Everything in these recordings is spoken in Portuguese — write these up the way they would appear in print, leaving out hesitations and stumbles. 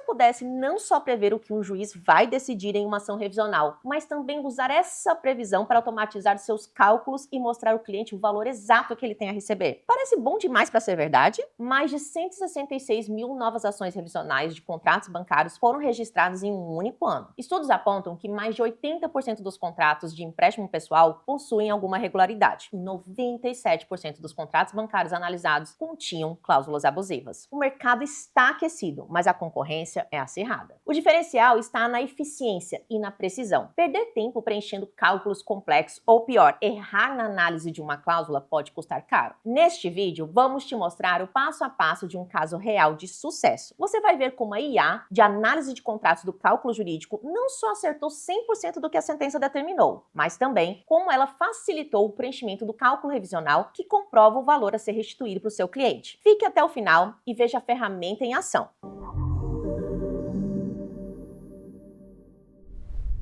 pudesse não só prever o que um juiz vai decidir em uma ação revisional, mas também usar essa previsão para automatizar seus cálculos e mostrar ao cliente o valor exato que ele tem a receber. Parece bom demais para ser verdade? Mais de 166 mil novas ações revisionais de contratos bancários foram registradas em um único ano. Estudos apontam que mais de 80% dos contratos de empréstimo pessoal possuem alguma regularidade. 97% dos contratos bancários analisados continham cláusulas abusivas. O mercado está aquecido, mas a concorrência é acirrada. O diferencial está na eficiência e na precisão. Perder tempo preenchendo cálculos complexos ou pior, errar na análise de uma cláusula pode custar caro. Neste vídeo, vamos te mostrar o passo a passo de um caso real de sucesso. Você vai ver como a IA de análise de contratos do cálculo jurídico não só acertou 100% do que a sentença determinou, mas também como ela facilitou o preenchimento do cálculo revisional que comprova o valor a ser restituído para o seu cliente. Fique até o final e veja a ferramenta em ação.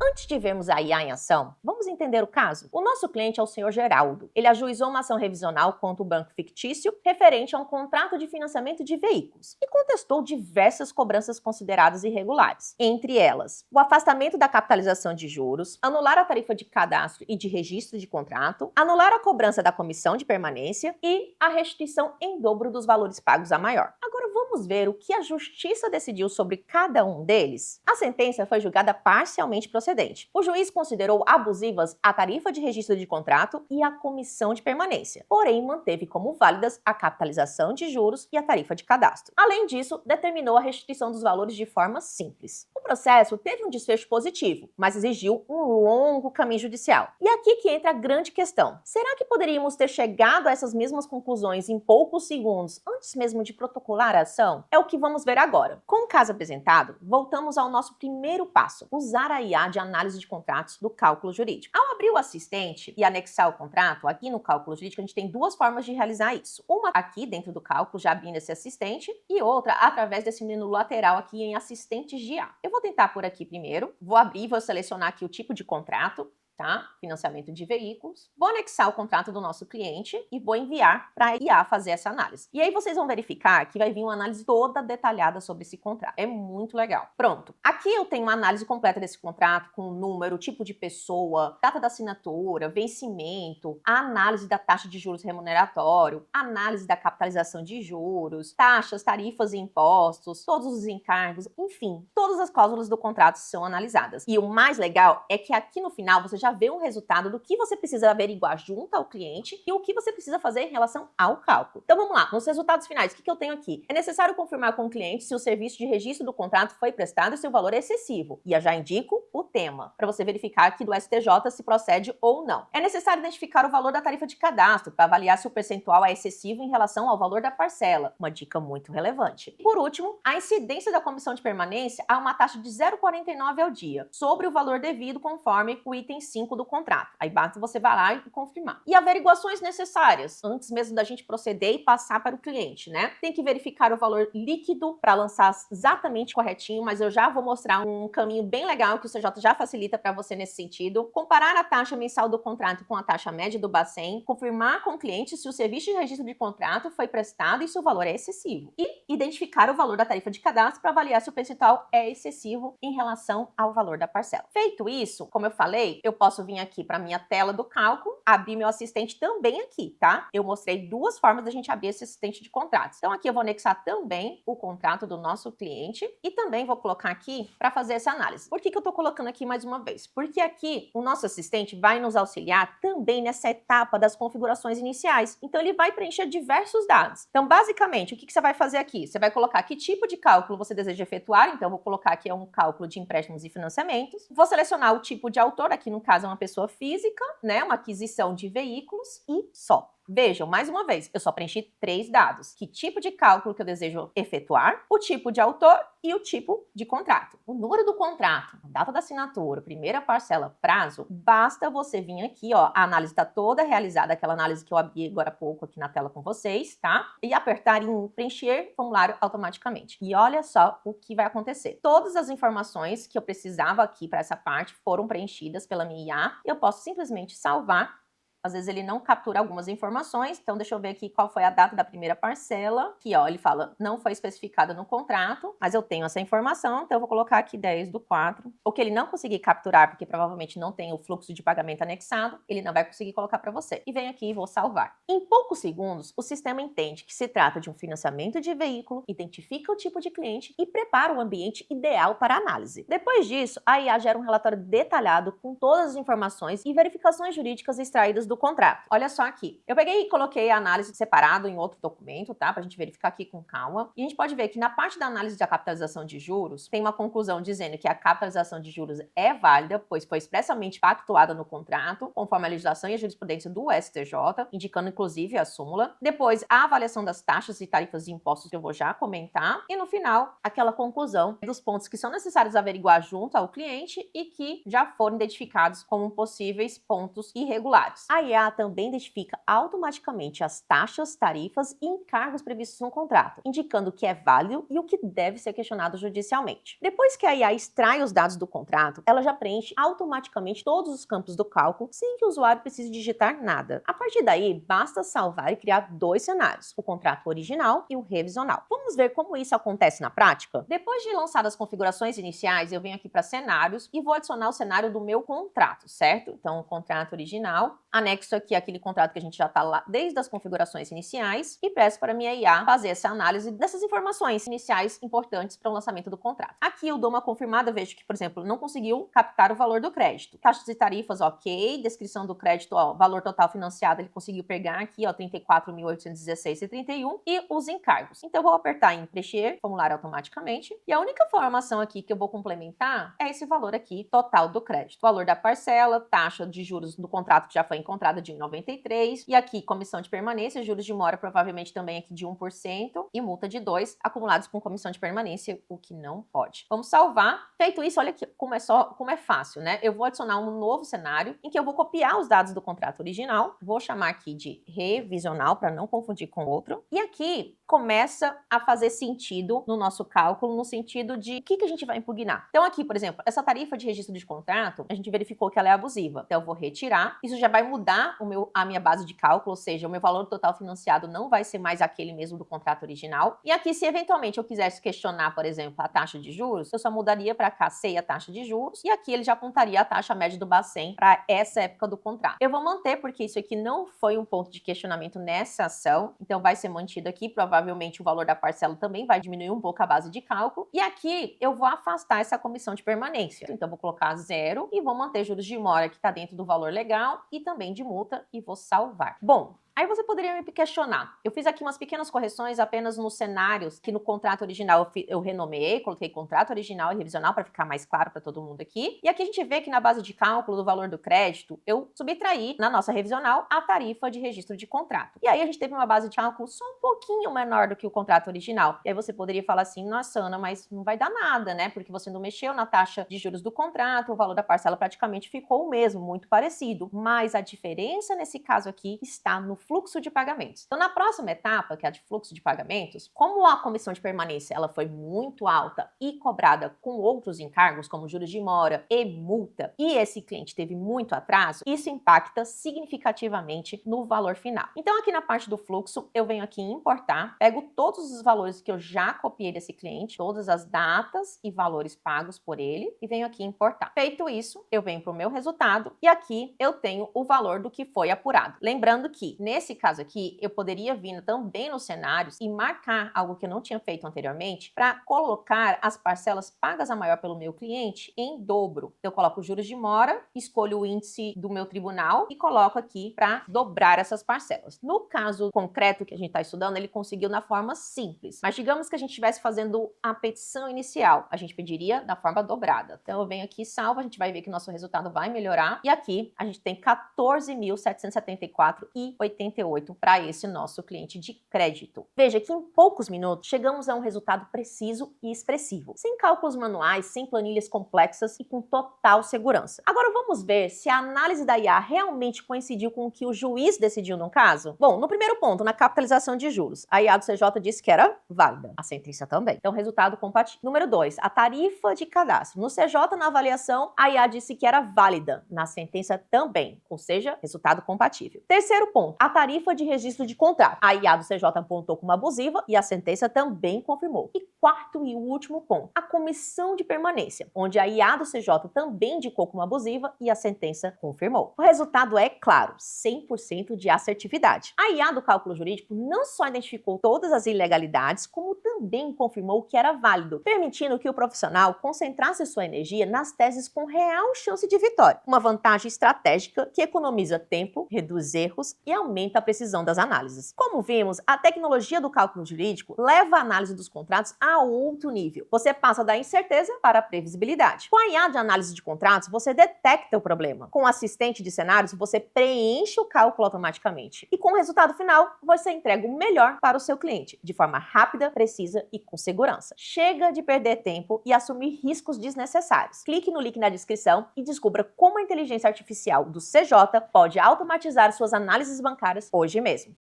Antes de vermos a IA em ação, vamos entender o caso? O nosso cliente é o senhor Geraldo. Ele ajuizou uma ação revisional contra o banco fictício referente a um contrato de financiamento de veículos e contestou diversas cobranças consideradas irregulares. Entre elas, o afastamento da capitalização de juros, anular a tarifa de cadastro e de registro de contrato, anular a cobrança da comissão de permanência e a restituição em dobro dos valores pagos a maior. Agora vamos ver o que a justiça decidiu sobre cada um deles? A sentença foi julgada parcialmente procedente. O juiz considerou abusivas a tarifa de registro de contrato e a comissão de permanência, porém manteve como válidas a capitalização de juros e a tarifa de cadastro. Além disso, determinou a restituição dos valores de forma simples. O processo teve um desfecho positivo, mas exigiu um longo caminho judicial. E aqui que entra a grande questão. Será que poderíamos ter chegado a essas mesmas conclusões em poucos segundos antes mesmo de protocolar a ação? É o que vamos ver agora. Com o caso apresentado, voltamos ao nosso primeiro passo, usar a IA de análise de contratos do cálculo jurídico. Ao abrir o assistente e anexar o contrato, aqui no cálculo jurídico a gente tem duas formas de realizar isso. Uma aqui dentro do cálculo, já abrindo esse assistente, e outra através desse menu lateral aqui em assistentes de IA. Eu vou tentar por aqui primeiro, vou abrir e vou selecionar aqui o tipo de contrato, tá? Financiamento de veículos. Vou anexar o contrato do nosso cliente e vou enviar para a IA fazer essa análise. E aí vocês vão verificar que vai vir uma análise toda detalhada sobre esse contrato. É muito legal. Pronto. Aqui eu tenho uma análise completa desse contrato com o número, tipo de pessoa, data da assinatura, vencimento, a análise da taxa de juros remuneratório, análise da capitalização de juros, taxas, tarifas e impostos, todos os encargos, enfim, todas as cláusulas do contrato são analisadas. E o mais legal é que aqui no final você já vê um resultado do que você precisa averiguar junto ao cliente e o que você precisa fazer em relação ao cálculo. Então vamos lá, nos resultados finais, o que eu tenho aqui? É necessário confirmar com o cliente se o serviço de registro do contrato foi prestado e se o valor é excessivo. E eu já indico o tema, para você verificar aqui do STJ se procede ou não. É necessário identificar o valor da tarifa de cadastro para avaliar se o percentual é excessivo em relação ao valor da parcela. Uma dica muito relevante. Por último, a incidência da comissão de permanência a uma taxa de 0,49 ao dia, sobre o valor devido conforme o item 5 do contrato. Aí basta você vai lá e confirmar. E averiguações necessárias, antes mesmo da gente proceder e passar para o cliente, né? Tem que verificar o valor líquido para lançar exatamente corretinho, mas eu já vou mostrar um caminho bem legal que o CJ já facilita para você nesse sentido. Comparar a taxa mensal do contrato com a taxa média do Bacen, confirmar com o cliente se o serviço de registro de contrato foi prestado e se o valor é excessivo. E identificar o valor da tarifa de cadastro para avaliar se o percentual é excessivo em relação ao valor da parcela. Feito isso, como eu falei, eu posso vir aqui para minha tela do cálculo, abrir meu assistente também aqui, tá? Eu mostrei duas formas da gente abrir esse assistente de contratos. Então aqui eu vou anexar também o contrato do nosso cliente e também vou colocar aqui para fazer essa análise. Por que eu tô colocando aqui mais uma vez? Porque aqui o nosso assistente vai nos auxiliar também nessa etapa das configurações iniciais. Então ele vai preencher diversos dados. Então basicamente, o que você vai fazer aqui? Você vai colocar que tipo de cálculo você deseja efetuar. Então eu vou colocar aqui um cálculo de empréstimos e financiamentos. Vou selecionar o tipo de autor, aqui no caso é uma pessoa física, né? Uma aquisição de veículos e só. Vejam, mais uma vez, eu só preenchi 3 dados. Que tipo de cálculo que eu desejo efetuar, o tipo de autor e o tipo de contrato. O número do contrato, a data da assinatura, primeira parcela, prazo, basta você vir aqui, ó, a análise está toda realizada, aquela análise que eu abri agora há pouco aqui na tela com vocês, tá? E apertar em preencher formulário automaticamente. E olha só o que vai acontecer. Todas as informações que eu precisava aqui para essa parte foram preenchidas pela minha IA. Eu posso simplesmente salvar às vezes ele não captura algumas informações, então deixa eu ver aqui qual foi a data da primeira parcela. Aqui, ó, ele fala, não foi especificada no contrato, mas eu tenho essa informação, então eu vou colocar aqui 10/4. O que ele não conseguir capturar, porque provavelmente não tem o fluxo de pagamento anexado, ele não vai conseguir colocar para você. E venho aqui e vou salvar. Em poucos segundos, o sistema entende que se trata de um financiamento de veículo, identifica o tipo de cliente e prepara o ambiente ideal para análise. Depois disso, a IA gera um relatório detalhado com todas as informações e verificações jurídicas extraídas do contrato. Olha só aqui. Eu peguei e coloquei a análise separado em outro documento, tá? Pra gente verificar aqui com calma. E a gente pode ver que na parte da análise da capitalização de juros, tem uma conclusão dizendo que a capitalização de juros é válida, pois foi expressamente pactuada no contrato, conforme a legislação e a jurisprudência do STJ, indicando inclusive a súmula. Depois, a avaliação das taxas e tarifas de impostos, que eu vou já comentar. E no final, aquela conclusão dos pontos que são necessários averiguar junto ao cliente e que já foram identificados como possíveis pontos irregulares. A IA também identifica automaticamente as taxas, tarifas e encargos previstos no contrato, indicando o que é válido e o que deve ser questionado judicialmente. Depois que a IA extrai os dados do contrato, ela já preenche automaticamente todos os campos do cálculo sem que o usuário precise digitar nada. A partir daí, basta salvar e criar dois cenários, o contrato original e o revisional. Vamos ver como isso acontece na prática? Depois de lançadas as configurações iniciais, eu venho aqui para cenários e vou adicionar o cenário do meu contrato, certo? Então, o contrato original, anexo aqui aquele contrato que a gente já está lá desde as configurações iniciais e peço para a minha IA fazer essa análise dessas informações iniciais importantes para o lançamento do contrato. Aqui eu dou uma confirmada, vejo que, por exemplo, não conseguiu captar o valor do crédito. Taxas e tarifas, ok. Descrição do crédito, ó, valor total financiado, ele conseguiu pegar aqui, ó, 34.816,31 e os encargos. Então, eu vou apertar em preencher formulário automaticamente e a única informação aqui que eu vou complementar é esse valor aqui, total do crédito. Valor da parcela, taxa de juros do contrato que já foi encontrada de 1,93 e aqui comissão de permanência, juros de mora provavelmente também aqui de 1% e multa de 2 acumulados com comissão de permanência, o que não pode. Vamos salvar. Feito isso, olha aqui como é fácil, né? Eu vou adicionar um novo cenário em que eu vou copiar os dados do contrato original, vou chamar aqui de revisional para não confundir com outro. E aqui começa a fazer sentido no nosso cálculo, no sentido de o que a gente vai impugnar. Então aqui, por exemplo, essa tarifa de registro de contrato, a gente verificou que ela é abusiva. Então eu vou retirar, isso já vai mudar a minha base de cálculo, ou seja, o meu valor total financiado não vai ser mais aquele mesmo do contrato original. E aqui, se eventualmente eu quisesse questionar, por exemplo, a taxa de juros, eu só mudaria para cá sei a taxa de juros e aqui ele já apontaria a taxa média do Bacen para essa época do contrato. Eu vou manter porque isso aqui não foi um ponto de questionamento nessa ação, então vai ser mantido aqui, provavelmente o valor da parcela também vai diminuir um pouco a base de cálculo. E aqui eu vou afastar essa comissão de permanência. Então vou colocar 0 e vou manter juros de mora que está dentro do valor legal e também de multa e vou salvar. Bom, aí você poderia me questionar. Eu fiz aqui umas pequenas correções apenas nos cenários que no contrato original eu renomeei, coloquei contrato original e revisional para ficar mais claro para todo mundo aqui. E aqui a gente vê que na base de cálculo do valor do crédito, eu subtraí na nossa revisional a tarifa de registro de contrato. E aí a gente teve uma base de cálculo só um pouquinho menor do que o contrato original. E aí você poderia falar assim, nossa, Ana, mas não vai dar nada, né? Porque você não mexeu na taxa de juros do contrato, o valor da parcela praticamente ficou o mesmo, muito parecido. Mas a diferença nesse caso aqui está no fluxo de pagamentos. Então, na próxima etapa, que é a de fluxo de pagamentos, como a comissão de permanência ela foi muito alta e cobrada com outros encargos, como juros de mora e multa, e esse cliente teve muito atraso, isso impacta significativamente no valor final. Então, aqui na parte do fluxo, eu venho aqui em importar, pego todos os valores que eu já copiei desse cliente, todas as datas e valores pagos por ele, e venho aqui importar. Feito isso, eu venho para o meu resultado, e aqui eu tenho o valor do que foi apurado. Lembrando que, nesse caso aqui, eu poderia vir também nos cenários e marcar algo que eu não tinha feito anteriormente para colocar as parcelas pagas a maior pelo meu cliente em dobro. Então, eu coloco os juros de mora, escolho o índice do meu tribunal e coloco aqui para dobrar essas parcelas. No caso concreto que a gente está estudando, ele conseguiu na forma simples. Mas digamos que a gente estivesse fazendo a petição inicial, a gente pediria da forma dobrada. Então, eu venho aqui, salvo, a gente vai ver que o nosso resultado vai melhorar. E aqui, a gente tem 14.774,80 1,88 para esse nosso cliente de crédito. Veja que em poucos minutos chegamos a um resultado preciso e expressivo, sem cálculos manuais, sem planilhas complexas e com total segurança. Agora vamos ver se a análise da IA realmente coincidiu com o que o juiz decidiu no caso? Bom, no primeiro ponto, na capitalização de juros, a IA do CJ disse que era válida, a sentença também. Então, resultado compatível. Número 2, a tarifa de cadastro. No CJ, na avaliação, a IA disse que era válida, na sentença também, ou seja, resultado compatível. Terceiro ponto, a tarifa de registro de contrato. A IA do CJ apontou como abusiva e a sentença também confirmou. E quarto e último ponto, a comissão de permanência, onde a IA do CJ também indicou como abusiva e a sentença confirmou. O resultado é, claro, 100% de assertividade. A IA do cálculo jurídico não só identificou todas as ilegalidades, como também confirmou que era válido, permitindo que o profissional concentrasse sua energia nas teses com real chance de vitória. Uma vantagem estratégica que economiza tempo, reduz erros e aumenta a precisão das análises. Como vimos, a tecnologia do cálculo jurídico leva a análise dos contratos a outro nível. Você passa da incerteza para a previsibilidade. Com a IA de análise de contratos, você detecta o problema. Com o assistente de cenários, você preenche o cálculo automaticamente. E com o resultado final, você entrega o melhor para o seu cliente, de forma rápida, precisa e com segurança. Chega de perder tempo e assumir riscos desnecessários. Clique no link na descrição e descubra como a inteligência artificial do CJ pode automatizar suas análises bancárias hoje mesmo.